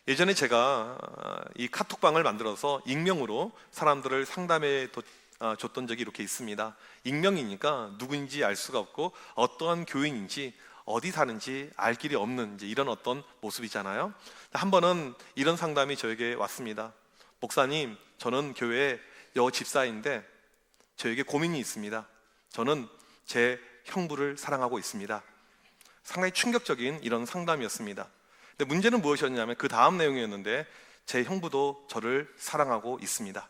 예전에 제가 이 카톡방을 만들어서 익명으로 사람들을 상담해 줬던 적이 이렇게 있습니다. 익명이니까 누구인지 알 수가 없고 어떠한 교인인지 어디 사는지 알 길이 없는 이제 이런 어떤 모습이잖아요. 한 번은 이런 상담이 저에게 왔습니다. 목사님, 저는 교회 여집사인데 저에게 고민이 있습니다. 저는 제 형부를 사랑하고 있습니다. 상당히 충격적인 이런 상담이었습니다. 근데 문제는 무엇이었냐면 그 다음 내용이었는데, 제 형부도 저를 사랑하고 있습니다.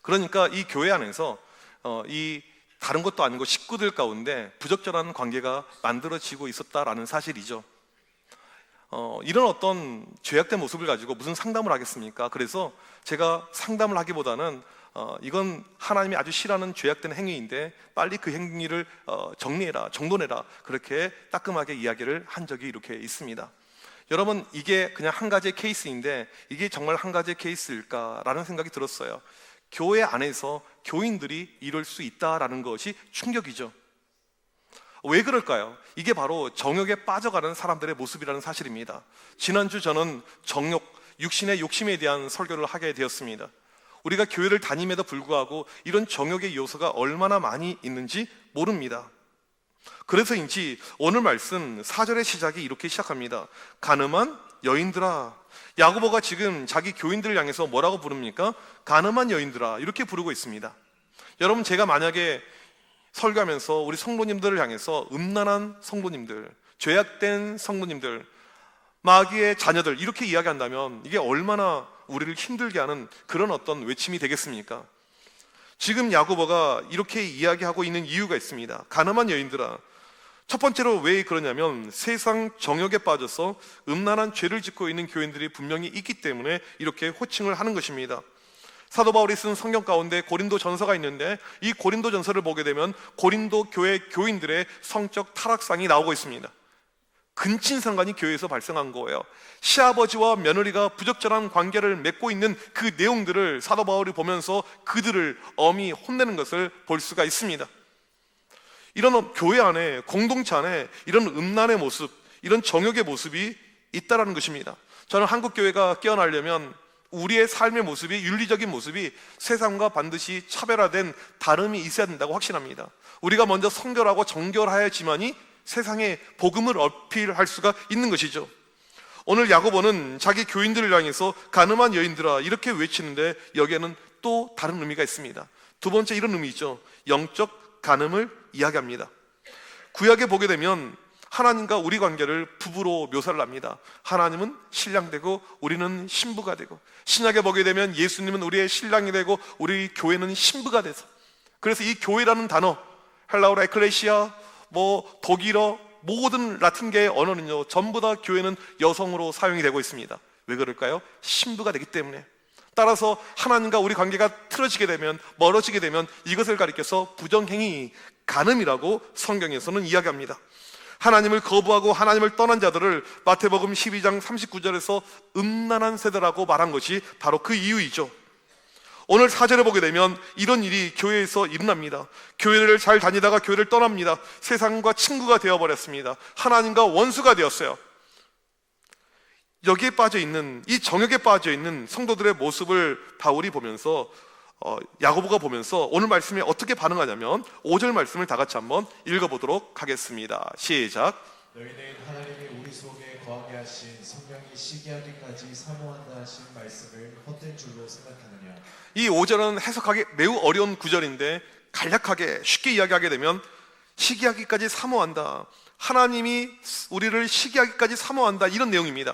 그러니까 이 교회 안에서 이 다른 것도 아니고 식구들 가운데 부적절한 관계가 만들어지고 있었다라는 사실이죠. 이런 어떤 죄악된 모습을 가지고 무슨 상담을 하겠습니까? 그래서 제가 상담을 하기보다는 이건 하나님이 아주 싫어하는 죄악된 행위인데 빨리 그 행위를 정리해라, 정돈해라, 그렇게 따끔하게 이야기를 한 적이 이렇게 있습니다. 여러분, 이게 그냥 한 가지의 케이스인데 이게 정말 한 가지의 케이스일까라는 생각이 들었어요. 교회 안에서 교인들이 이럴 수 있다라는 것이 충격이죠. 왜 그럴까요? 이게 바로 정욕에 빠져가는 사람들의 모습이라는 사실입니다. 지난주 저는 정욕, 육신의 욕심에 대한 설교를 하게 되었습니다. 우리가 교회를 다님에도 불구하고 이런 정욕의 요소가 얼마나 많이 있는지 모릅니다. 그래서인지 오늘 말씀 4절의 시작이 이렇게 시작합니다. 가늠한 여인들아. 야고보가 지금 자기 교인들을 향해서 뭐라고 부릅니까? 가늠한 여인들아, 이렇게 부르고 있습니다. 여러분, 제가 만약에 설교하면서 우리 성도님들을 향해서 음란한 성도님들, 죄악된 성도님들, 마귀의 자녀들 이렇게 이야기한다면 이게 얼마나 우리를 힘들게 하는 그런 어떤 외침이 되겠습니까? 지금 야고보가 이렇게 이야기하고 있는 이유가 있습니다. 가늠한 여인들아. 첫 번째로 왜 그러냐면 세상 정욕에 빠져서 음란한 죄를 짓고 있는 교인들이 분명히 있기 때문에 이렇게 호칭을 하는 것입니다. 사도 바울이 쓴 성경 가운데 고린도 전서가 있는데 이 고린도 전서를 보게 되면 고린도 교회 교인들의 성적 타락상이 나오고 있습니다. 근친상간이 교회에서 발생한 거예요. 시아버지와 며느리가 부적절한 관계를 맺고 있는 그 내용들을 사도 바울이 보면서 그들을 엄히 혼내는 것을 볼 수가 있습니다. 이런 교회 안에, 공동체 안에 이런 음란의 모습, 이런 정욕의 모습이 있다라는 것입니다. 저는 한국 교회가 깨어나려면 우리의 삶의 모습이, 윤리적인 모습이 세상과 반드시 차별화된 다름이 있어야 된다고 확신합니다. 우리가 먼저 성결하고 정결하여야지만이 세상에 복음을 어필할 수가 있는 것이죠. 오늘 야고보는 자기 교인들을 향해서 가늠한 여인들아 이렇게 외치는데 여기에는 또 다른 의미가 있습니다. 두 번째 이런 의미죠. 영적 간음을 이야기합니다. 구약에 보게 되면 하나님과 우리 관계를 부부로 묘사를 합니다. 하나님은 신랑 되고 우리는 신부가 되고, 신약에 보게 되면 예수님은 우리의 신랑이 되고 우리 교회는 신부가 돼서, 그래서 이 교회라는 단어, 헬라어로 에클레시아, 독일어, 모든 라틴계의 언어는요 전부 다 교회는 여성으로 사용이 되고 있습니다. 왜 그럴까요? 신부가 되기 때문에. 따라서 하나님과 우리 관계가 틀어지게 되면, 멀어지게 되면 이것을 가리켜서 부정행위, 간음이라고 성경에서는 이야기합니다. 하나님을 거부하고 하나님을 떠난 자들을 마태복음 12장 39절에서 음란한 세대라고 말한 것이 바로 그 이유이죠. 오늘 4절에 보게 되면 이런 일이 교회에서 일어납니다. 교회를 잘 다니다가 교회를 떠납니다. 세상과 친구가 되어버렸습니다. 하나님과 원수가 되었어요. 여기에 빠져있는, 이 정욕에 빠져있는 성도들의 모습을 바울이 보면서, 야고보가 보면서 오늘 말씀에 어떻게 반응하냐면 5절 말씀을 다 같이 한번 읽어보도록 하겠습니다. 시작. 너희는 하나님이 우리 속에 거하게 하신 성령이 시기하기까지 사모한다 하신 말씀을 헛된 줄로 생각하느냐. 이 5절은 해석하기 매우 어려운 구절인데 간략하게 쉽게 이야기하게 되면 시기하기까지 사모한다, 하나님이 우리를 시기하기까지 사모한다, 이런 내용입니다.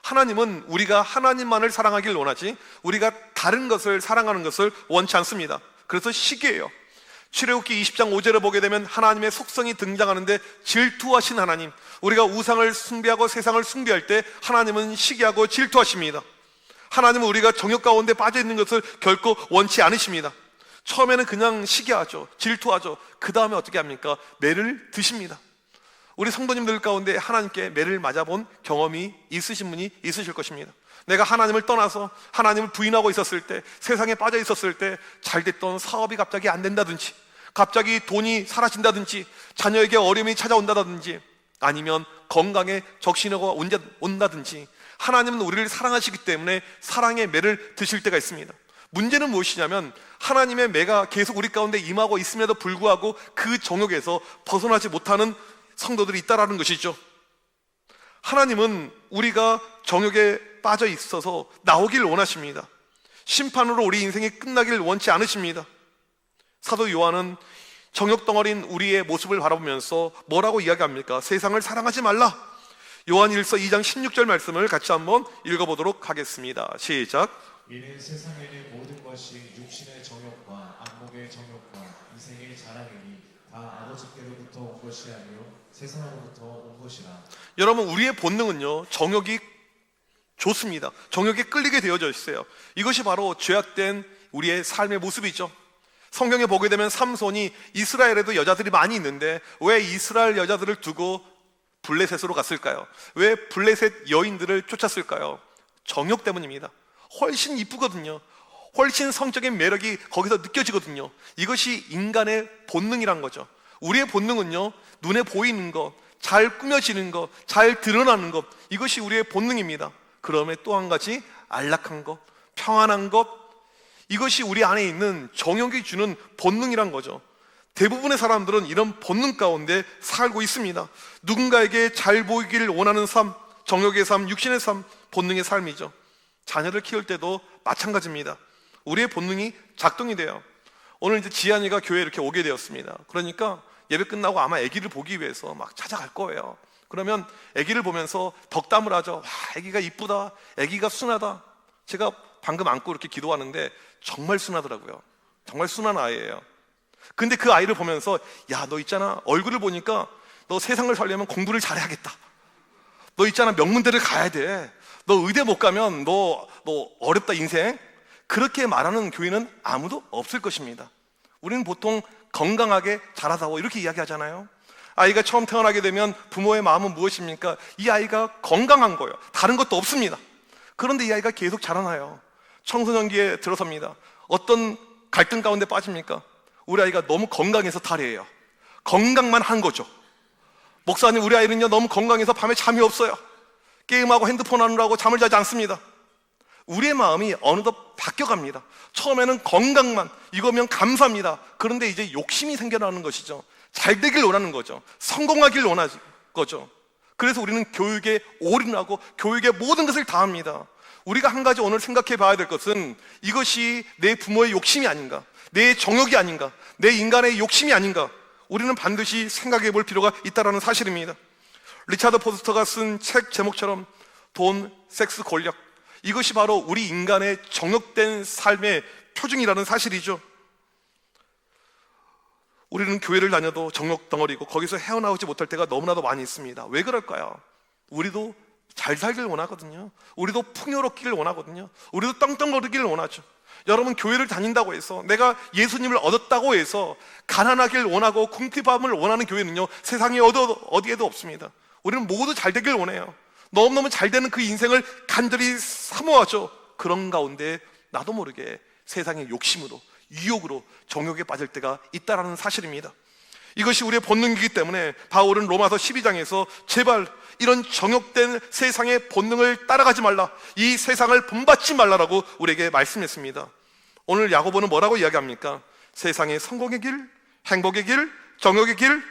하나님은 우리가 하나님만을 사랑하길 원하지 우리가 다른 것을 사랑하는 것을 원치 않습니다. 그래서 시기해요. 출애굽기 20장 5절에 보게 되면 하나님의 속성이 등장하는데 질투하신 하나님, 우리가 우상을 숭배하고 세상을 숭배할 때 하나님은 시기하고 질투하십니다. 하나님은 우리가 정욕 가운데 빠져있는 것을 결코 원치 않으십니다. 처음에는 그냥 시기하죠, 질투하죠. 그 다음에 어떻게 합니까? 매를 드십니다. 우리 성도님들 가운데 하나님께 매를 맞아본 경험이 있으신 분이 있으실 것입니다. 내가 하나님을 떠나서 하나님을 부인하고 있었을 때, 세상에 빠져 있었을 때 잘 됐던 사업이 갑자기 안 된다든지, 갑자기 돈이 사라진다든지, 자녀에게 어려움이 찾아온다든지, 아니면 건강에 적신호가 온다든지, 하나님은 우리를 사랑하시기 때문에 사랑의 매를 드실 때가 있습니다. 문제는 무엇이냐면 하나님의 매가 계속 우리 가운데 임하고 있음에도 불구하고 그 정욕에서 벗어나지 못하는 성도들이 있다라는 것이죠. 하나님은 우리가 정욕에 빠져 있어서 나오길 원하십니다. 심판으로 우리 인생이 끝나길 원치 않으십니다. 사도 요한은 정욕 덩어리인 우리의 모습을 바라보면서 뭐라고 이야기합니까? 세상을 사랑하지 말라. 요한 1서 2장 16절 말씀을 같이 한번 읽어보도록 하겠습니다. 시작. 이는 세상에 있는 모든 것이 육신의 정욕과 안목의 정욕과 이생의 자랑이니 다 아버지께로부터 온 것이 아니요 세상으로부터 온 것이라. 여러분, 우리의 본능은요, 정욕이 좋습니다. 정욕에 끌리게 되어져 있어요. 이것이 바로 죄악된 우리의 삶의 모습이죠. 성경에 보게 되면 삼손이 이스라엘에도 여자들이 많이 있는데 왜 이스라엘 여자들을 두고 블레셋으로 갔을까요? 왜 블레셋 여인들을 쫓았을까요? 정욕 때문입니다. 훨씬 이쁘거든요. 훨씬 성적인 매력이 거기서 느껴지거든요. 이것이 인간의 본능이란 거죠. 우리의 본능은요, 눈에 보이는 것, 잘 꾸며지는 것, 잘 드러나는 것, 이것이 우리의 본능입니다. 그러면 또 한 가지 안락한 것, 평안한 것, 이것이 우리 안에 있는 정욕이 주는 본능이란 거죠. 대부분의 사람들은 이런 본능 가운데 살고 있습니다. 누군가에게 잘 보이길 원하는 삶, 정욕의 삶, 육신의 삶, 본능의 삶이죠. 자녀를 키울 때도 마찬가지입니다. 우리의 본능이 작동이 돼요. 오늘 이제 지한이가 교회에 이렇게 오게 되었습니다. 그러니까 예배 끝나고 아마 아기를 보기 위해서 막 찾아갈 거예요. 그러면 아기를 보면서 덕담을 하죠. 와, 아기가 이쁘다, 아기가 순하다. 제가 방금 안고 이렇게 기도하는데 정말 순하더라고요. 정말 순한 아이예요. 근데 그 아이를 보면서 야, 너 있잖아, 얼굴을 보니까 너 세상을 살려면 공부를 잘해야겠다. 너 있잖아, 명문대를 가야 돼. 너 의대 못 가면 너 어렵다 인생. 그렇게 말하는 교인은 아무도 없을 것입니다. 우리는 보통 건강하게 자라다오 이렇게 이야기하잖아요. 아이가 처음 태어나게 되면 부모의 마음은 무엇입니까? 이 아이가 건강한 거예요. 다른 것도 없습니다. 그런데 이 아이가 계속 자라나요. 청소년기에 들어섭니다. 어떤 갈등 가운데 빠집니까? 우리 아이가 너무 건강해서 탈이에요. 건강만 한 거죠. 목사님, 우리 아이는요 너무 건강해서 밤에 잠이 없어요. 게임하고 핸드폰 하느라고 잠을 자지 않습니다. 우리의 마음이 어느덧 바뀌어갑니다. 처음에는 건강만, 이거면 감사합니다. 그런데 이제 욕심이 생겨나는 것이죠. 잘 되길 원하는 거죠. 성공하길 원하는 거죠. 그래서 우리는 교육에 올인하고 교육에 모든 것을 다합니다. 우리가 한 가지 오늘 생각해 봐야 될 것은 이것이 내 부모의 욕심이 아닌가, 내 정욕이 아닌가, 내 인간의 욕심이 아닌가, 우리는 반드시 생각해 볼 필요가 있다는 사실입니다. 리차드 포스터가 쓴 책 제목처럼 돈, 섹스, 권력, 이것이 바로 우리 인간의 정욕된 삶의 표징이라는 사실이죠. 우리는 교회를 다녀도 정욕 덩어리고 거기서 헤어나오지 못할 때가 너무나도 많이 있습니다. 왜 그럴까요? 우리도 잘 살길 원하거든요. 우리도 풍요롭기를 원하거든요. 우리도 떵떵거리기를 원하죠. 여러분, 교회를 다닌다고 해서, 내가 예수님을 얻었다고 해서 가난하길 원하고 궁핍함을 원하는 교회는요 세상에 어디에도 없습니다. 우리는 모두 잘 되길 원해요. 너무너무 잘 되는 그 인생을 간절히 사모하죠. 그런 가운데 나도 모르게 세상의 욕심으로, 유혹으로 정욕에 빠질 때가 있다는 사실입니다. 이것이 우리의 본능이기 때문에 바울은 로마서 12장에서 제발 이런 정욕된 세상의 본능을 따라가지 말라, 이 세상을 본받지 말라라고 우리에게 말씀했습니다. 오늘 야고보는 뭐라고 이야기합니까? 세상의 성공의 길, 행복의 길, 정욕의 길,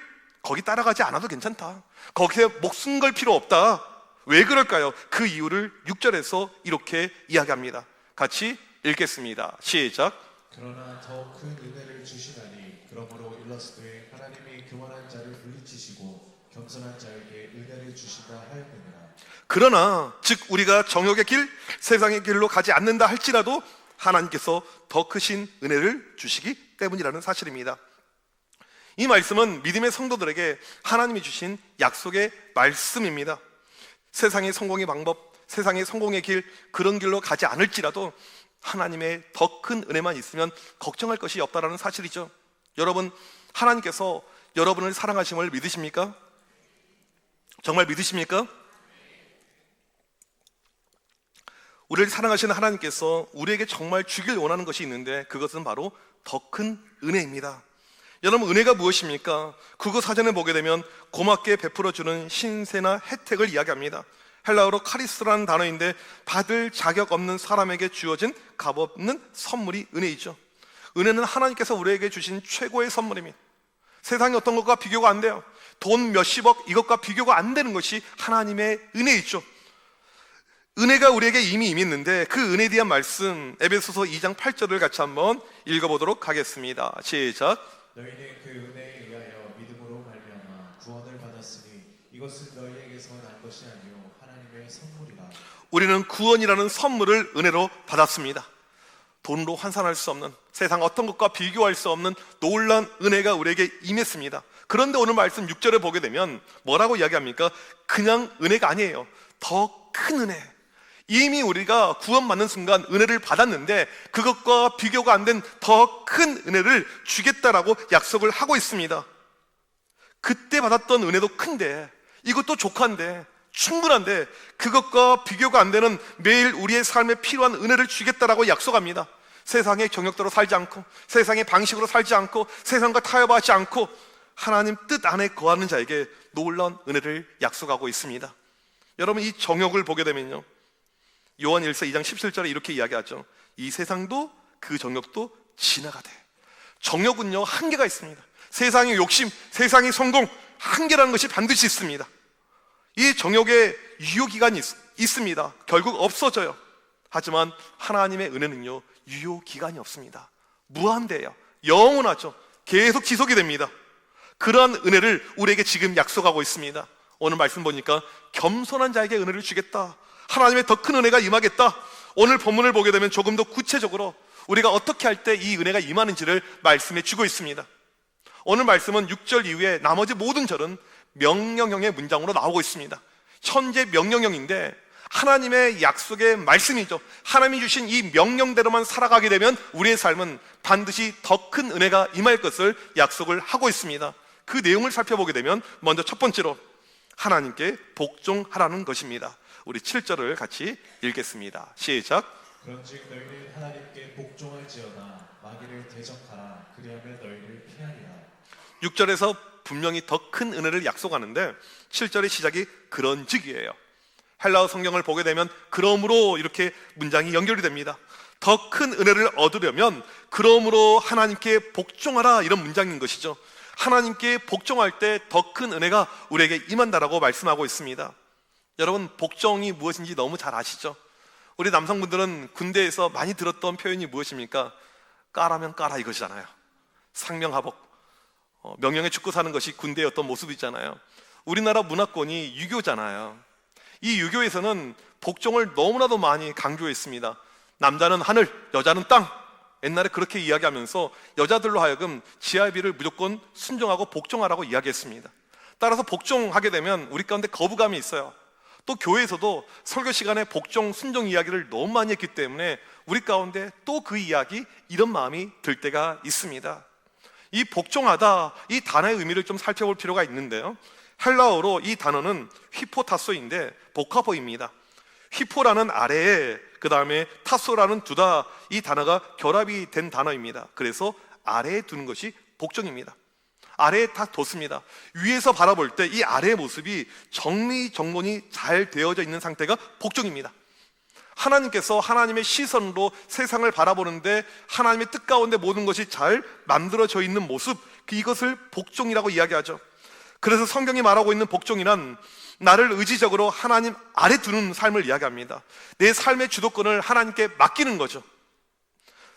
거기 따라가지 않아도 괜찮다. 거기에 목숨 걸 필요 없다. 왜 그럴까요? 그 이유를 6절에서 이렇게 이야기합니다. 같이 읽겠습니다. 시작. 그러나 더 큰 은혜를 주시나니 그러므로 일러스되 하나님이 교만한 자를 물리치시고 겸손한 자에게 은혜를 주시다 하였느니라. 그러나 즉 우리가 정욕의 길, 세상의 길로 가지 않는다 할지라도 하나님께서 더 크신 은혜를 주시기 때문이라는 사실입니다. 이 말씀은 믿음의 성도들에게 하나님이 주신 약속의 말씀입니다. 세상의 성공의 방법, 세상의 성공의 길, 그런 길로 가지 않을지라도 하나님의 더 큰 은혜만 있으면 걱정할 것이 없다는 사실이죠. 여러분, 하나님께서 여러분을 사랑하심을 믿으십니까? 정말 믿으십니까? 우리를 사랑하시는 하나님께서 우리에게 정말 주길 원하는 것이 있는데 그것은 바로 더 큰 은혜입니다. 여러분, 은혜가 무엇입니까? 국어 사전에 보게 되면 고맙게 베풀어주는 신세나 혜택을 이야기합니다. 헬라어로 카리스라는 단어인데 받을 자격 없는 사람에게 주어진 값없는 선물이 은혜이죠. 은혜는 하나님께서 우리에게 주신 최고의 선물입니다. 세상의 어떤 것과 비교가 안 돼요. 돈 몇십억 이것과 비교가 안 되는 것이 하나님의 은혜이죠. 은혜가 우리에게 이미 임했는데 그 은혜에 대한 말씀 에베소서 2장 8절을 같이 한번 읽어보도록 하겠습니다. 시작. 너희는 그 은혜에 의하여 믿음으로 말미암아 구원을 받았으니 이것은 너희에게서 난 것이 아니요 하나님의 선물이라. 우리는 구원이라는 선물을 은혜로 받았습니다. 돈으로 환산할 수 없는, 세상 어떤 것과 비교할 수 없는 놀라운 은혜가 우리에게 임했습니다. 그런데 오늘 말씀 6절에 보게 되면 뭐라고 이야기합니까? 그냥 은혜가 아니에요. 더 큰 은혜. 이미 우리가 구원받는 순간 은혜를 받았는데 그것과 비교가 안 된 더 큰 은혜를 주겠다라고 약속을 하고 있습니다. 그때 받았던 은혜도 큰데, 이것도 족한데, 충분한데 그것과 비교가 안 되는 매일 우리의 삶에 필요한 은혜를 주겠다라고 약속합니다. 세상의 정욕대로 살지 않고, 세상의 방식으로 살지 않고, 세상과 타협하지 않고 하나님 뜻 안에 거하는 자에게 놀라운 은혜를 약속하고 있습니다. 여러분, 이 정욕을 보게 되면요, 요한 1서 2장 17절에 이렇게 이야기하죠. 이 세상도 그 정욕도 지나가되. 정욕은요, 한계가 있습니다. 세상의 욕심, 세상의 성공, 한계라는 것이 반드시 있습니다. 이 정욕의 유효기간이 있습니다. 결국 없어져요. 하지만 하나님의 은혜는요, 유효기간이 없습니다. 무한대예요. 영원하죠. 계속 지속이 됩니다. 그러한 은혜를 우리에게 지금 약속하고 있습니다. 오늘 말씀 보니까 겸손한 자에게 은혜를 주겠다, 하나님의 더 큰 은혜가 임하겠다. 오늘 본문을 보게 되면 조금 더 구체적으로 우리가 어떻게 할 때 이 은혜가 임하는지를 말씀해 주고 있습니다. 오늘 말씀은 6절 이후에 나머지 모든 절은 명령형의 문장으로 나오고 있습니다. 현재 명령형인데 하나님의 약속의 말씀이죠. 하나님이 주신 이 명령대로만 살아가게 되면 우리의 삶은 반드시 더 큰 은혜가 임할 것을 약속을 하고 있습니다. 그 내용을 살펴보게 되면 먼저 첫 번째로 하나님께 복종하라는 것입니다. 우리 7절을 같이 읽겠습니다. 시작. 그런즉 너희는 하나님께 복종할지어다 마귀를 대적하라 그리하면 너희를 피하리라. 6절에서 분명히 더 큰 은혜를 약속하는데 7절의 시작이 그런즉이에요. 헬라어 성경을 보게 되면 그러므로 이렇게 문장이 연결이 됩니다. 더 큰 은혜를 얻으려면 그러므로 하나님께 복종하라, 이런 문장인 것이죠. 하나님께 복종할 때 더 큰 은혜가 우리에게 임한다라고 말씀하고 있습니다. 여러분, 복종이 무엇인지 너무 잘 아시죠? 우리 남성분들은 군대에서 많이 들었던 표현이 무엇입니까? 까라면 까라 이것이잖아요. 상명하복, 명령에 죽고 사는 것이 군대의 어떤 모습이잖아요. 우리나라 문화권이 유교잖아요. 이 유교에서는 복종을 너무나도 많이 강조했습니다. 남자는 하늘, 여자는 땅. 옛날에 그렇게 이야기하면서 여자들로 하여금 지아비를 무조건 순종하고 복종하라고 이야기했습니다. 따라서 복종하게 되면 우리 가운데 거부감이 있어요. 또 교회에서도 설교 시간에 복종, 순종 이야기를 너무 많이 했기 때문에 우리 가운데 또 그 이야기, 이런 마음이 들 때가 있습니다. 이 복종하다, 이 단어의 의미를 좀 살펴볼 필요가 있는데요, 헬라어로 이 단어는 휘포타소인데 복합어입니다. 휘포라는 아래에 그 다음에 타소라는 두다, 이 단어가 결합이 된 단어입니다. 그래서 아래에 두는 것이 복종입니다. 아래에 다 뒀습니다. 위에서 바라볼 때 이 아래의 모습이 정리정돈이 잘 되어져 있는 상태가 복종입니다. 하나님께서 하나님의 시선으로 세상을 바라보는데 하나님의 뜻 가운데 모든 것이 잘 만들어져 있는 모습, 이것을 복종이라고 이야기하죠. 그래서 성경이 말하고 있는 복종이란 나를 의지적으로 하나님 아래 두는 삶을 이야기합니다. 내 삶의 주도권을 하나님께 맡기는 거죠.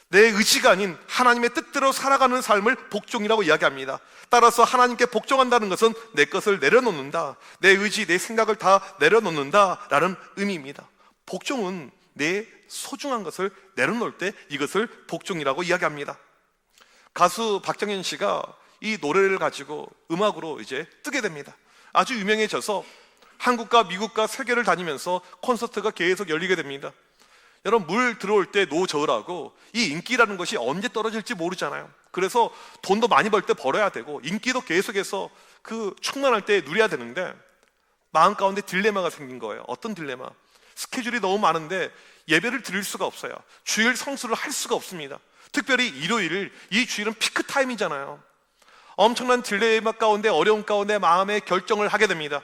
내 의지가 아닌 하나님의 뜻대로 살아가는 삶을 복종이라고 이야기합니다. 따라서 하나님께 복종한다는 것은 내 것을 내려놓는다, 내 의지, 내 생각을 다 내려놓는다 라는 의미입니다. 복종은 내 소중한 것을 내려놓을 때 이것을 복종이라고 이야기합니다. 가수 박정현 씨가 이 노래를 가지고 음악으로 이제 뜨게 됩니다. 아주 유명해져서 한국과 미국과 세계를 다니면서 콘서트가 계속 열리게 됩니다. 여러분, 물 들어올 때 노저으라고, 이 인기라는 것이 언제 떨어질지 모르잖아요. 그래서 돈도 많이 벌 때 벌어야 되고 인기도 계속해서 그 충만할 때 누려야 되는데 마음 가운데 딜레마가 생긴 거예요. 어떤 딜레마? 스케줄이 너무 많은데 예배를 드릴 수가 없어요. 주일 성수를 할 수가 없습니다. 특별히 일요일, 이 주일은 피크 타임이잖아요. 엄청난 딜레마 가운데, 어려움 가운데 마음의 결정을 하게 됩니다.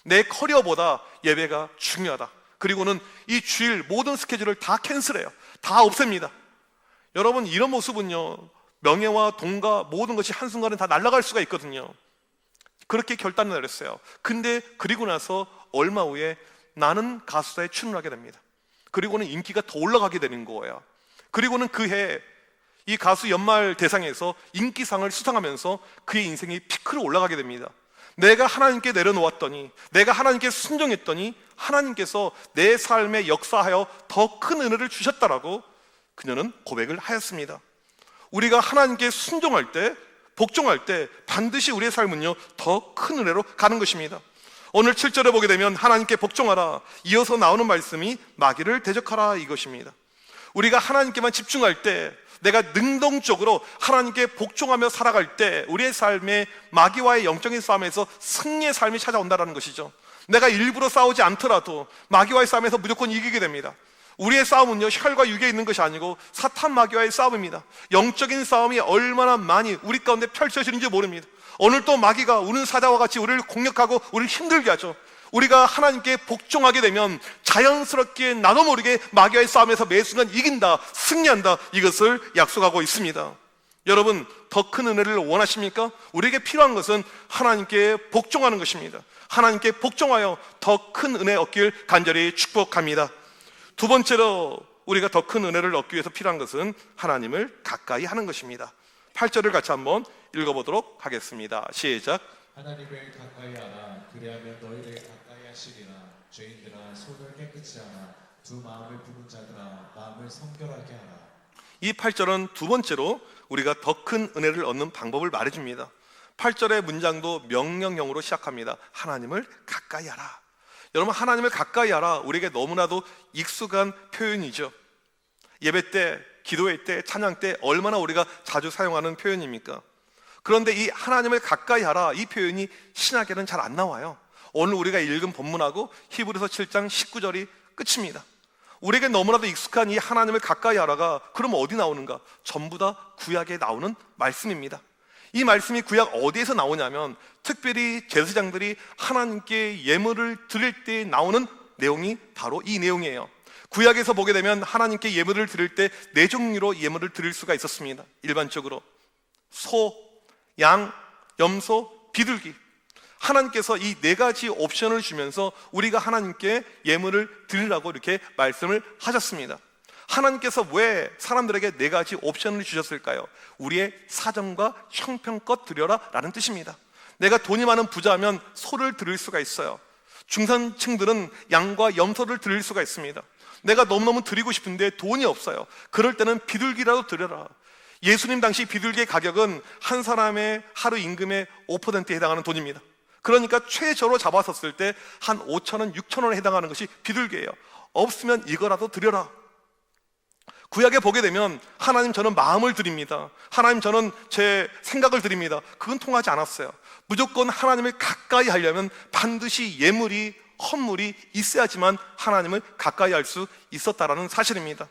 내 커리어보다 예배가 중요하다. 그리고는 이 주일 모든 스케줄을 다 캔슬해요. 다 없앱니다. 여러분, 이런 모습은요, 명예와 돈과 모든 것이 한순간에 다 날아갈 수가 있거든요. 그렇게 결단을 내렸어요. 근데 그리고 나서 얼마 후에 나는 가수사에 출연하게 됩니다. 그리고는 인기가 더 올라가게 되는 거예요. 그리고는 그해 이 가수 연말 대상에서 인기상을 수상하면서 그의 인생이 피크로 올라가게 됩니다. 내가 하나님께 내려놓았더니, 내가 하나님께 순종했더니 하나님께서 내 삶에 역사하여 더 큰 은혜를 주셨다라고 그녀는 고백을 하였습니다. 우리가 하나님께 순종할 때, 복종할 때 반드시 우리의 삶은요, 더 큰 은혜로 가는 것입니다. 오늘 7절에 보게 되면 하나님께 복종하라, 이어서 나오는 말씀이 마귀를 대적하라, 이것입니다. 우리가 하나님께만 집중할 때, 내가 능동적으로 하나님께 복종하며 살아갈 때 우리의 삶에 마귀와의 영적인 싸움에서 승리의 삶이 찾아온다는 것이죠. 내가 일부러 싸우지 않더라도 마귀와의 싸움에서 무조건 이기게 됩니다. 우리의 싸움은요, 혈과 육에 있는 것이 아니고 사탄 마귀와의 싸움입니다. 영적인 싸움이 얼마나 많이 우리 가운데 펼쳐지는지 모릅니다. 오늘 또 마귀가 우는 사자와 같이 우리를 공격하고 우리를 힘들게 하죠. 우리가 하나님께 복종하게 되면 자연스럽게 나도 모르게 마귀와의 싸움에서 매 순간 이긴다, 승리한다, 이것을 약속하고 있습니다. 여러분, 더 큰 은혜를 원하십니까? 우리에게 필요한 것은 하나님께 복종하는 것입니다. 하나님께 복종하여 더 큰 은혜 얻길 간절히 축복합니다. 두 번째로 우리가 더 큰 은혜를 얻기 위해서 필요한 것은 하나님을 가까이 하는 것입니다. 8절을 같이 한번 읽어보도록 하겠습니다. 시작. 하나님을 가까이 하라. 그리하면 너희를 가까이 하시리라. 죄인들아, 손을 깨끗이 하라. 두 마음을 부른 자들아, 마음을 성결하게 하라. 이 8절은 두 번째로 우리가 더 큰 은혜를 얻는 방법을 말해줍니다. 8절의 문장도 명령형으로 시작합니다. 하나님을 가까이 하라. 여러분, 하나님을 가까이 하라, 우리에게 너무나도 익숙한 표현이죠. 예배 때, 기도회 때, 찬양 때 얼마나 우리가 자주 사용하는 표현입니까? 그런데 이 하나님을 가까이 하라, 이 표현이 신약에는 잘 안 나와요. 오늘 우리가 읽은 본문하고 히브리서 7장 19절이 끝입니다. 우리에게 너무나도 익숙한 이 하나님을 가까이 하라가 그럼 어디 나오는가? 전부 다 구약에 나오는 말씀입니다. 이 말씀이 구약 어디에서 나오냐면 특별히 제사장들이 하나님께 예물을 드릴 때 나오는 내용이 바로 이 내용이에요. 구약에서 보게 되면 하나님께 예물을 드릴 때 네 종류로 예물을 드릴 수가 있었습니다. 일반적으로 소, 양, 염소, 비둘기. 하나님께서 이 네 가지 옵션을 주면서 우리가 하나님께 예물을 드리라고 이렇게 말씀을 하셨습니다. 하나님께서 왜 사람들에게 네 가지 옵션을 주셨을까요? 우리의 사정과 형편껏 드려라 라는 뜻입니다. 내가 돈이 많은 부자면 소를 드릴 수가 있어요. 중산층들은 양과 염소를 드릴 수가 있습니다. 내가 너무너무 드리고 싶은데 돈이 없어요. 그럴 때는 비둘기라도 드려라. 예수님 당시 비둘기의 가격은 한 사람의 하루 임금의 5%에 해당하는 돈입니다. 그러니까 최저로 잡았었을 때 한 5,000원, 6,000원에 해당하는 것이 비둘기예요. 없으면 이거라도 드려라. 구약에 보게 되면 하나님, 저는 마음을 드립니다. 하나님, 저는 제 생각을 드립니다. 그건 통하지 않았어요. 무조건 하나님을 가까이 하려면 반드시 예물이, 헌물이 있어야지만 하나님을 가까이 할 수 있었다라는 사실입니다.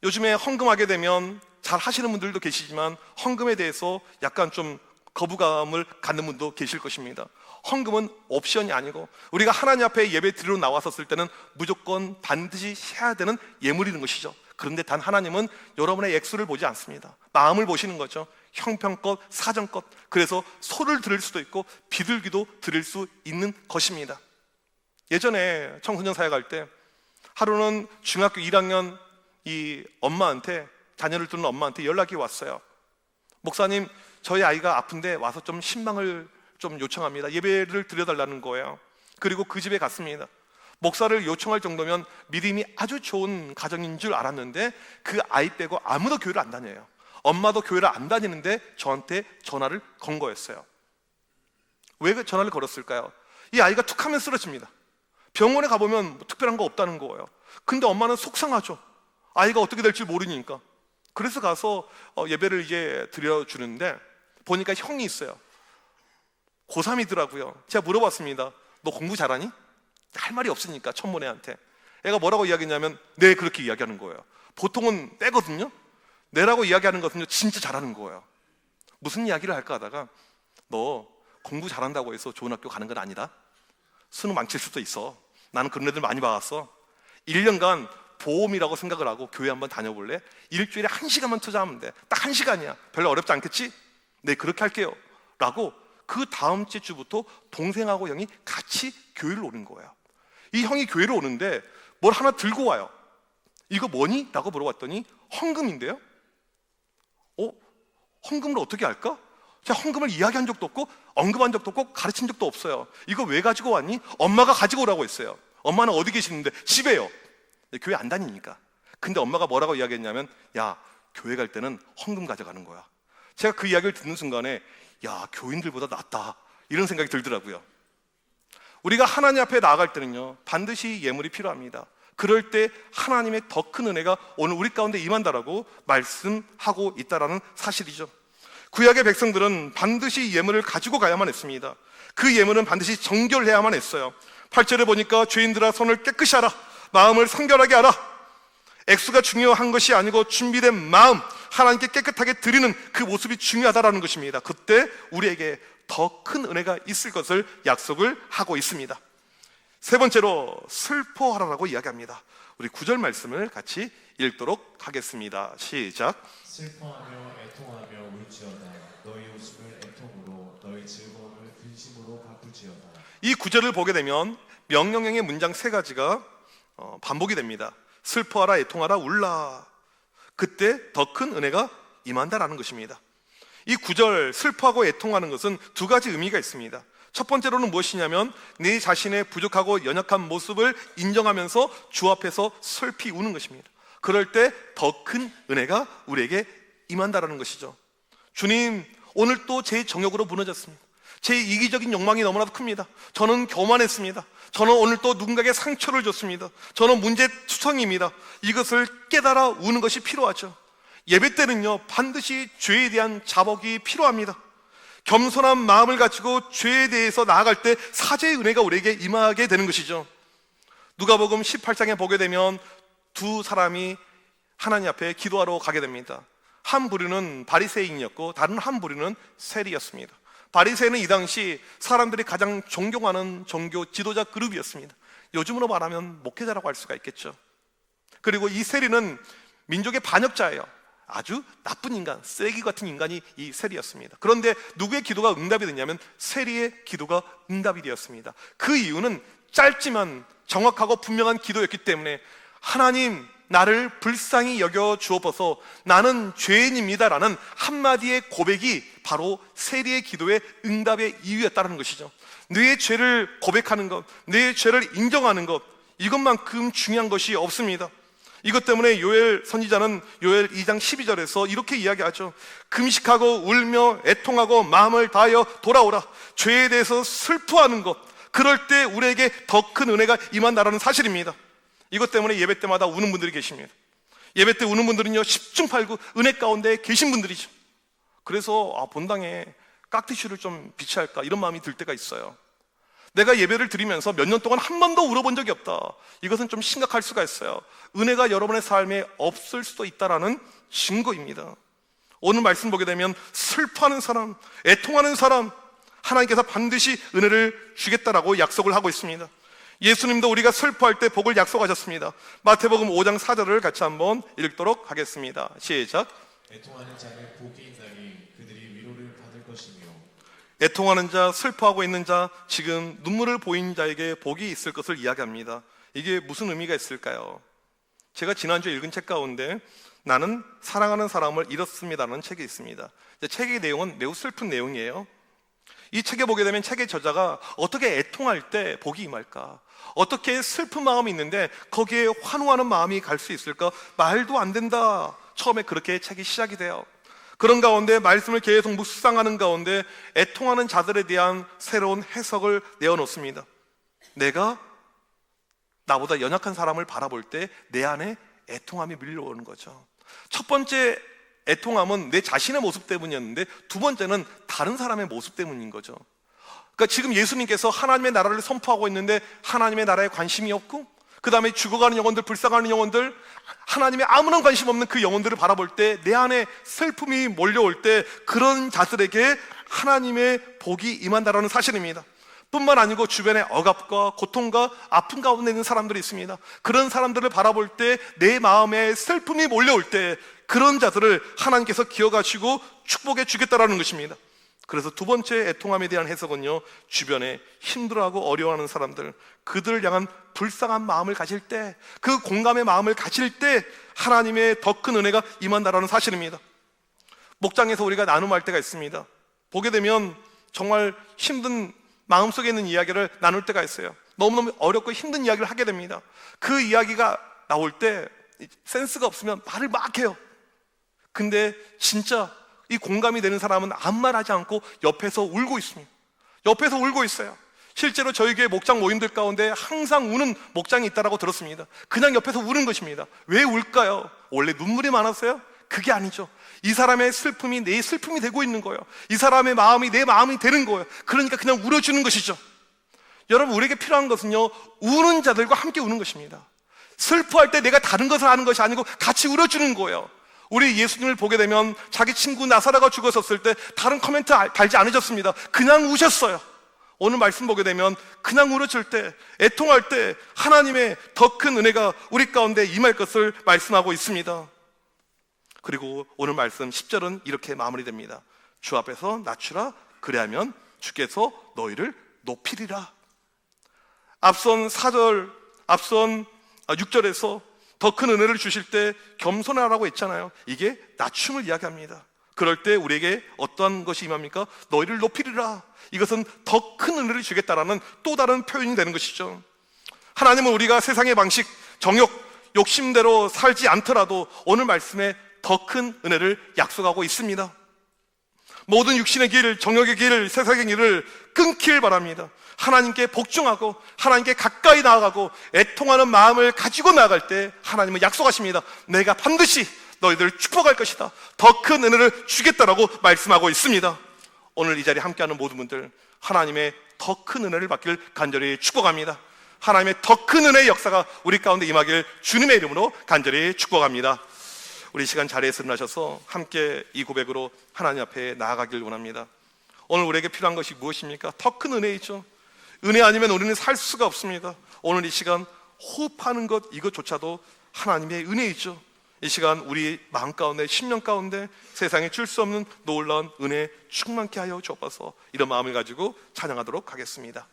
요즘에 헌금하게 되면 잘 하시는 분들도 계시지만 헌금에 대해서 약간 좀 거부감을 갖는 분도 계실 것입니다. 헌금은 옵션이 아니고 우리가 하나님 앞에 예배 드리러 나왔었을 때는 무조건 반드시 해야 되는 예물이는 것이죠. 그런데 단 하나님은 여러분의 액수를 보지 않습니다. 마음을 보시는 거죠. 형편껏, 사정껏. 그래서 소를 드릴 수도 있고 비둘기도 드릴 수 있는 것입니다. 예전에 청소년 사역할 때 하루는 중학교 1학년 이 엄마한테, 자녀를 두는 엄마한테 연락이 왔어요. 목사님, 저희 아이가 아픈데 와서 좀 신방을 좀 요청합니다. 예배를 드려달라는 거예요. 그리고 그 집에 갔습니다. 목사를 요청할 정도면 믿음이 아주 좋은 가정인 줄 알았는데 그 아이 빼고 아무도 교회를 안 다녀요. 엄마도 교회를 안 다니는데 저한테 전화를 건 거였어요. 왜 그 전화를 걸었을까요? 이 아이가 툭 하면 쓰러집니다. 병원에 가보면 특별한 거 없다는 거예요. 근데 엄마는 속상하죠. 아이가 어떻게 될지 모르니까. 그래서 가서 예배를 이제 드려주는데 보니까 형이 있어요. 고3이더라고요. 제가 물어봤습니다. 너 공부 잘하니? 할 말이 없으니까 천모네한테. 애가 뭐라고 이야기했냐면 네, 그렇게 이야기하는 거예요. 보통은 빼거든요. 네라고 이야기하는 것은요 진짜 잘하는 거예요. 무슨 이야기를 할까 하다가 너 공부 잘한다고 해서 좋은 학교 가는 건 아니다. 수능 망칠 수도 있어. 나는 그런 애들 많이 봐왔어. 1년간 보험이라고 생각을 하고 교회 한번 다녀볼래? 일주일에 1시간만 투자하면 돼. 딱 1시간이야. 별로 어렵지 않겠지? 네, 그렇게 할게요 라고 그 다음 주부터 동생하고 형이 같이 교회를 오는 거예요. 이 형이 교회를 오는데 뭘 하나 들고 와요. 이거 뭐니? 라고 물어봤더니 헌금인데요. 헌금을 어떻게 할까? 제가 헌금을 이야기한 적도 없고 언급한 적도 없고 가르친 적도 없어요. 이거 왜 가지고 왔니? 엄마가 가지고 오라고 했어요. 엄마는 어디 계시는데? 집에요. 교회 안 다니니까. 근데 엄마가 뭐라고 이야기했냐면, 야, 교회 갈 때는 헌금 가져가는 거야. 제가 그 이야기를 듣는 순간에 야, 교인들보다 낫다 이런 생각이 들더라고요. 우리가 하나님 앞에 나아갈 때는요, 반드시 예물이 필요합니다. 그럴 때 하나님의 더 큰 은혜가 오늘 우리 가운데 임한다라고 말씀하고 있다라는 사실이죠. 구약의 백성들은 반드시 예물을 가지고 가야만 했습니다. 그 예물은 반드시 정결해야만 했어요. 8절에 보니까 죄인들아 손을 깨끗이 하라, 마음을 성결하게 하라. 액수가 중요한 것이 아니고 준비된 마음, 하나님께 깨끗하게 드리는 그 모습이 중요하다라는 것입니다. 그때 우리에게 더 큰 은혜가 있을 것을 약속을 하고 있습니다. 세 번째로 슬퍼하라라고 이야기합니다. 우리 9절 말씀을 같이 읽도록 하겠습니다. 시작. 슬퍼하며 애통하며 울지어다. 너희 웃음을 애통으로 너희 즐거움을 근심으로 바꾸지어다. 이 9절을 보게 되면 명령형의 문장 3가지가 반복이 됩니다. 슬퍼하라, 애통하라, 울라. 그때 더 큰 은혜가 임한다라는 것입니다. 이 9절 슬퍼하고 애통하는 것은 2가지 의미가 있습니다. 첫 번째로는 무엇이냐면 내 자신의 부족하고 연약한 모습을 인정하면서 주 앞에서 슬피 우는 것입니다. 그럴 때 더 큰 은혜가 우리에게 임한다라는 것이죠. 주님, 오늘 또 제 정욕으로 무너졌습니다. 제 이기적인 욕망이 너무나도 큽니다. 저는 교만했습니다. 저는 오늘 또 누군가에게 상처를 줬습니다. 저는 문제투성입니다. 이것을 깨달아 우는 것이 필요하죠. 예배 때는요, 반드시 죄에 대한 자복이 필요합니다. 겸손한 마음을 가지고 죄에 대해서 나아갈 때 사죄의 은혜가 우리에게 임하게 되는 것이죠. 누가복음 18장에 보게 되면 2 사람이 하나님 앞에 기도하러 가게 됩니다. 한 부류는 바리새인이었고 다른 한 부류는 세리였습니다. 바리새인은 이 당시 사람들이 가장 존경하는 종교 지도자 그룹이었습니다. 요즘으로 말하면 목회자라고 할 수가 있겠죠. 그리고 이 세리는 민족의 반역자예요. 아주 나쁜 인간, 쓰레기 같은 인간이 이 세리였습니다. 그런데 누구의 기도가 응답이 됐냐면 세리의 기도가 응답이 되었습니다. 그 이유는 짧지만 정확하고 분명한 기도였기 때문에 하나님, 나를 불쌍히 여겨 주옵소서, 나는 죄인입니다라는 한마디의 고백이 바로 세리의 기도의 응답의 이유였다는 것이죠. 내 죄를 고백하는 것, 내 죄를 인정하는 것, 이것만큼 중요한 것이 없습니다. 이것 때문에 요엘 선지자는 요엘 2장 12절에서 이렇게 이야기하죠. 금식하고 울며 애통하고 마음을 다하여 돌아오라. 죄에 대해서 슬퍼하는 것, 그럴 때 우리에게 더 큰 은혜가 임한다라는 사실입니다. 이것 때문에 예배 때마다 우는 분들이 계십니다. 예배 때 우는 분들은요, 10중 8구 은혜 가운데 계신 분들이죠. 그래서 본당에 깍두기를 좀 비치할까 이런 마음이 들 때가 있어요. 내가 예배를 드리면서 몇 년 동안 한 번도 울어본 적이 없다. 이것은 좀 심각할 수가 있어요. 은혜가 여러분의 삶에 없을 수도 있다라는 증거입니다. 오늘 말씀 보게 되면 슬퍼하는 사람, 애통하는 사람, 하나님께서 반드시 은혜를 주겠다라고 약속을 하고 있습니다. 예수님도 우리가 슬퍼할 때 복을 약속하셨습니다. 마태복음 5장 4절을 같이 한번 읽도록 하겠습니다. 시작. 애통하는 자는 복이 있나니 그들이 위로를 받을 것이며. 애통하는 자, 슬퍼하고 있는 자, 지금 눈물을 보이는 자에게 복이 있을 것을 이야기합니다. 이게 무슨 의미가 있을까요? 제가 지난주에 읽은 책 가운데 나는 사랑하는 사람을 잃었습니다라는 책이 있습니다. 책의 내용은 매우 슬픈 내용이에요. 이 책에 보게 되면 책의 저자가 어떻게 애통할 때 복이 임할까, 어떻게 슬픈 마음이 있는데 거기에 환호하는 마음이 갈 수 있을까, 말도 안 된다. 처음에 그렇게 책이 시작이 돼요. 그런 가운데 말씀을 계속 묵상하는 가운데 애통하는 자들에 대한 새로운 해석을 내어놓습니다. 내가 나보다 연약한 사람을 바라볼 때 내 안에 애통함이 밀려오는 거죠. 첫 번째 애통함은 내 자신의 모습 때문이었는데 두 번째는 다른 사람의 모습 때문인 거죠. 그러니까 지금 예수님께서 하나님의 나라를 선포하고 있는데 하나님의 나라에 관심이 없고, 그 다음에 죽어가는 영혼들, 불쌍하는 영혼들, 하나님의 아무런 관심 없는 그 영혼들을 바라볼 때 내 안에 슬픔이 몰려올 때 그런 자들에게 하나님의 복이 임한다라는 사실입니다. 뿐만 아니고 주변에 억압과 고통과 아픔 가운데 있는 사람들이 있습니다. 그런 사람들을 바라볼 때 내 마음에 슬픔이 몰려올 때 그런 자들을 하나님께서 기억하시고 축복해 주겠다라는 것입니다. 그래서 두 번째 애통함에 대한 해석은요, 주변에 힘들어하고 어려워하는 사람들, 그들을 향한 불쌍한 마음을 가질 때, 그 공감의 마음을 가질 때 하나님의 더 큰 은혜가 임한다라는 사실입니다. 목장에서 우리가 나눔할 때가 있습니다. 보게 되면 정말 힘든 마음속에 있는 이야기를 나눌 때가 있어요. 너무너무 어렵고 힘든 이야기를 하게 됩니다. 그 이야기가 나올 때 센스가 없으면 말을 막 해요. 근데 진짜 이 공감이 되는 사람은 아무 말 하지 않고 옆에서 울고 있습니다. 옆에서 울고 있어요. 실제로 저희 교회 목장 모임들 가운데 항상 우는 목장이 있다고 들었습니다. 그냥 옆에서 우는 것입니다. 왜 울까요? 원래 눈물이 많았어요? 그게 아니죠. 이 사람의 슬픔이 내 슬픔이 되고 있는 거예요. 이 사람의 마음이 내 마음이 되는 거예요. 그러니까 그냥 울어주는 것이죠. 여러분, 우리에게 필요한 것은요, 우는 자들과 함께 우는 것입니다. 슬퍼할 때 내가 다른 것을 하는 것이 아니고 같이 울어주는 거예요. 우리 예수님을 보게 되면 자기 친구 나사로가 죽었었을 때 다른 코멘트 달지 않으셨습니다. 그냥 우셨어요. 오늘 말씀 보게 되면 그냥 울어줄 때, 애통할 때 하나님의 더 큰 은혜가 우리 가운데 임할 것을 말씀하고 있습니다. 그리고 오늘 말씀 10절은 이렇게 마무리됩니다. 주 앞에서 낮추라, 그래야면 주께서 너희를 높이리라. 앞선 6절에서 더 큰 은혜를 주실 때 겸손하라고 했잖아요. 이게 낮춤을 이야기합니다. 그럴 때 우리에게 어떠한 것이 임합니까? 너희를 높이리라. 이것은 더 큰 은혜를 주겠다라는 또 다른 표현이 되는 것이죠. 하나님은 우리가 세상의 방식, 정욕, 욕심대로 살지 않더라도 오늘 말씀에 더 큰 은혜를 약속하고 있습니다. 모든 육신의 길, 정욕의 길, 세상의 길을 끊길 바랍니다. 하나님께 복종하고 하나님께 가까이 나아가고 애통하는 마음을 가지고 나아갈 때 하나님은 약속하십니다. 내가 반드시 너희들을 축복할 것이다. 더 큰 은혜를 주겠다라고 말씀하고 있습니다. 오늘 이 자리에 함께하는 모든 분들, 하나님의 더 큰 은혜를 받길 간절히 축복합니다. 하나님의 더 큰 은혜의 역사가 우리 가운데 임하길 주님의 이름으로 간절히 축복합니다. 우리 시간 자리에서 일어나셔서 함께 이 고백으로 하나님 앞에 나아가길 원합니다. 오늘 우리에게 필요한 것이 무엇입니까? 더 큰 은혜이죠. 은혜 아니면 우리는 살 수가 없습니다. 오늘 이 시간 호흡하는 것, 이것조차도 하나님의 은혜이죠. 이 시간 우리 마음 가운데, 심령 가운데 세상에 줄 수 없는 놀라운 은혜 충만케 하여 주옵소서. 이런 마음을 가지고 찬양하도록 하겠습니다.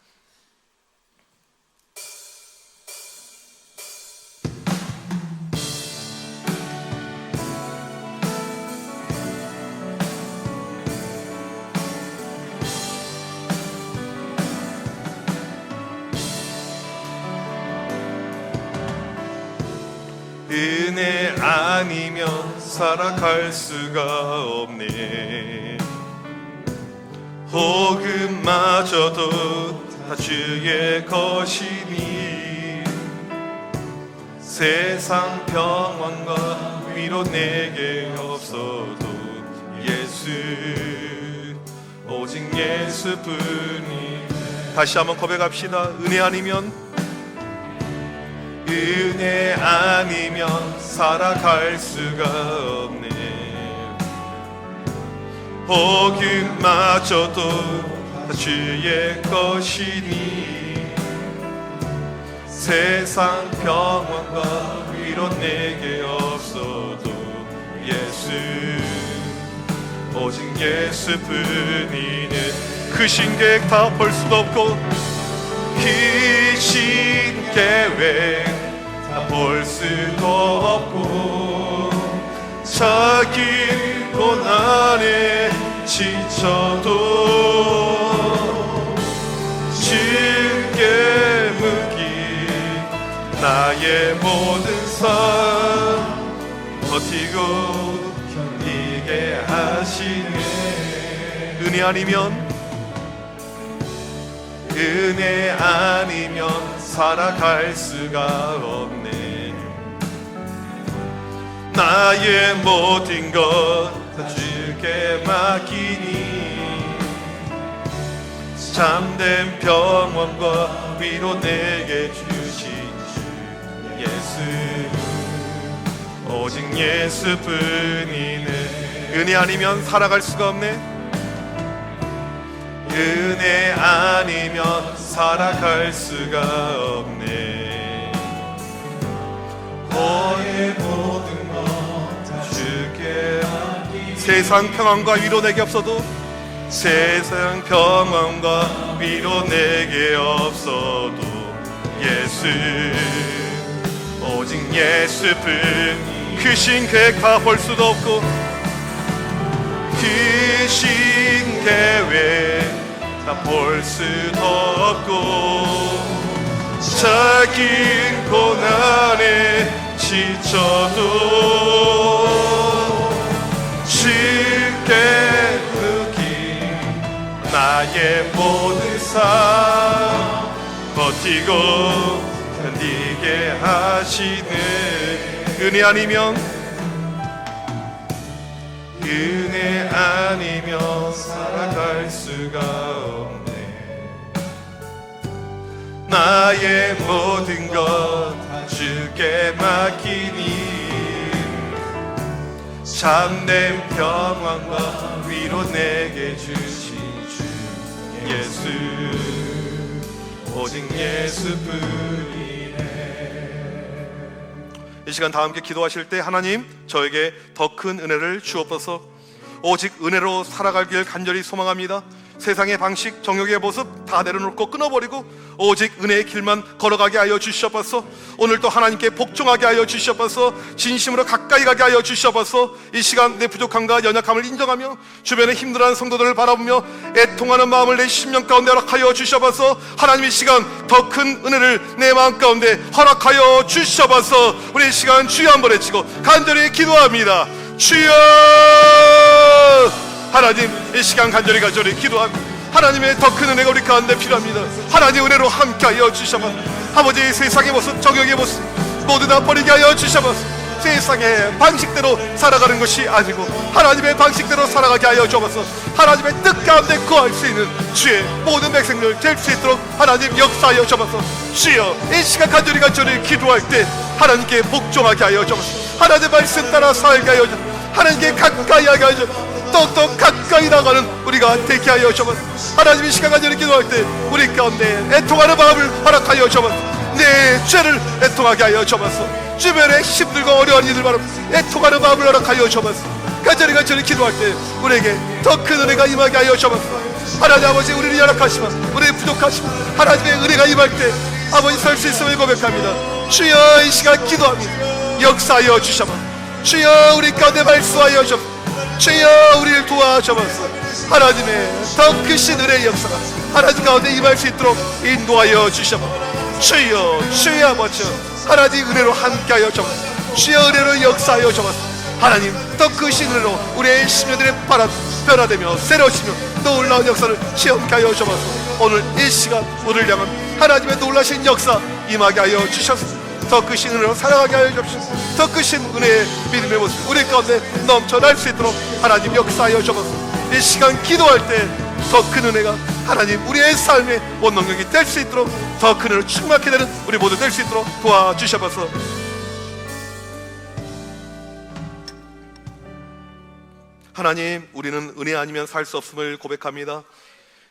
은혜 아니면 살아갈 수가 없네. 복음마저도 다 주의 것이니 세상 평안과 위로 내게 없어도 예수, 오직 예수뿐이. 다시 한번 고백합시다. 은혜 아니면, 은혜 아니면 살아갈 수가 없네. 복음마저도 다 주의 것이니 세상 평안과 위로 내게 없어도 예수, 오직 예수뿐이네. 그 신계획 다 볼 수도 없고 그 신계획 다 볼 수도 없고 자기 고난에 지쳐도 주께 묻기 나의 모든 삶 버티고 견디게 하시네. 은혜 아니면, 은혜 아니면 살아갈 수가 없네. 나의 모든 것 다 주께 맡기니 참된 평안과 위로 내게 주신 주 예수, 오직 예수뿐이네. 은혜 아니면 살아갈 수가 없네. 은혜 아니면 살아갈 수가 없네. 너의 모든 것다 주께 세상 평안과 위로 내게 없어도 세상 평안과 위로 내게 없어도 예수 오직 예수뿐 크신 계획 볼 수도 없고 크신 계획 볼 수도 없고 작은 고난에 지쳐도 쉽게 느낀 나의 모든 삶 버티고 견디게 하시는 은혜 아니면 살아갈 수가 없네. 나의 모든 것 주께 맡기니 참된 평안과 위로 내게 주신 주 예수 오직 예수뿐이네. 이 시간 다 함께 기도하실 때 하나님 저에게 더 큰 은혜를 주옵소서. 오직 은혜로 살아가길 간절히 소망합니다. 세상의 방식, 정욕의 모습 다 내려놓고 끊어버리고 오직 은혜의 길만 걸어가게 하여 주시옵소서. 오늘도 하나님께 복종하게 하여 주시옵소서. 진심으로 가까이 가게 하여 주시옵소서. 이 시간 내 부족함과 연약함을 인정하며 주변에 힘들어하는 성도들을 바라보며 애통하는 마음을 내 심령 가운데 허락하여 주시옵소서. 하나님 이 시간 더 큰 은혜를 내 마음 가운데 허락하여 주시옵소서. 우리 이 시간 주여 한번 외치고 간절히 기도합니다. 주여! 하나님 이 시간 간절히 기도합니다. 하나님의 더 큰 은혜가 우리 가운데 필요합니다. 하나님 은혜로 함께하여 주셔서 아버지 세상의 모습, 정욕의 모습 모두 다 버리게 하여 주셔서 세상의 방식대로 살아가는 것이 아니고 하나님의 방식대로 살아가게 하여 주셔서 하나님의 뜻 가운데 거할 수 있는 주의 모든 백성들 될 수 있도록 하나님 역사하여 주셔서 주여 이 시간 간절히 기도할 때 하나님께 복종하게 하여 주셔서 하나님의 말씀 따라 살게 하여 주셔서 하나님께 가까이 하게 하여 주셔서 더욱더 가까이 나가는 우리가 되게 하여 주옵소서. 하나님 이 시간 간절히 기도할 때 우리 가운데 애통하는 마음을 허락하여 주옵소서. 내 죄를 애통하게 하여 주옵소서. 주변에 힘들고 어려운 이들 바로 애통하는 마음을 허락하여 주옵소서. 간절히 기도할 때 우리에게 더 큰 은혜가 임하게 하여 주옵소서. 하나님 아버지 우리를 연약하시면 우리의 부족하시면 하나님의 은혜가 임할 때 아버지 설 수 있음을 고백합니다. 주여 이 시간 기도합니다. 역사하여 주셔서 주여 우리 가운데 말씀하여 주옵소서. 주여 우리를 도와주옵소서. 하나님의 더 크신 은혜의 역사가 하나님 가운데 임할 수 있도록 인도하여 주시옵소서. 주여 아버지 하나님 은혜로 함께하여 주옵소서. 주여 은혜로 역사하여 주옵소서. 하나님 더 크신 은혜로 우리의 심령들의 변화되며 새로우시며 놀라운 역사를 체험케 하여 주옵소서. 오늘 이 시간 우리를 향한 하나님의 놀라신 역사 임하게 하여 주셔서 더 크신 은혜로 살아가게 하여 주옵소서. 더 크신 은혜의 믿음의 모습 우리 가운데 넘쳐날 수 있도록 하나님 역사하여 주옵소서. 이 시간 기도할 때 더 큰 은혜가 하나님 우리의 삶의 원동력이 될 수 있도록 더 큰 은혜로 충만하게 되는 우리 모두 될 수 있도록 도와주셔서 하나님 우리는 은혜 아니면 살 수 없음을 고백합니다.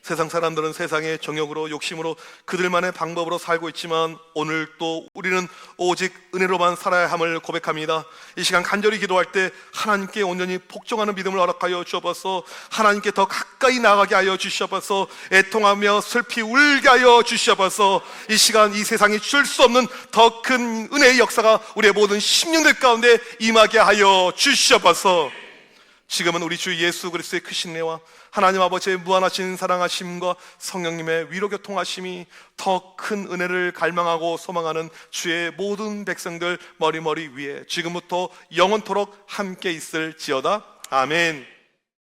세상 사람들은 세상의 정욕으로 욕심으로 그들만의 방법으로 살고 있지만 오늘 또 우리는 오직 은혜로만 살아야 함을 고백합니다. 이 시간 간절히 기도할 때 하나님께 온전히 복종하는 믿음을 허락하여 주옵소서. 하나님께 더 가까이 나가게 하여 주시옵소서. 애통하며 슬피 울게 하여 주시옵소서. 이 시간 이 세상이 줄 수 없는 더 큰 은혜의 역사가 우리의 모든 심령들 가운데 임하게 하여 주시옵소서. 지금은 우리 주 예수 그리스도의 크신 은혜와 하나님 아버지의 무한하신 사랑하심과 성령님의 위로교통하심이 더 큰 은혜를 갈망하고 소망하는 주의 모든 백성들 머리 위에 지금부터 영원토록 함께 있을지어다. 아멘.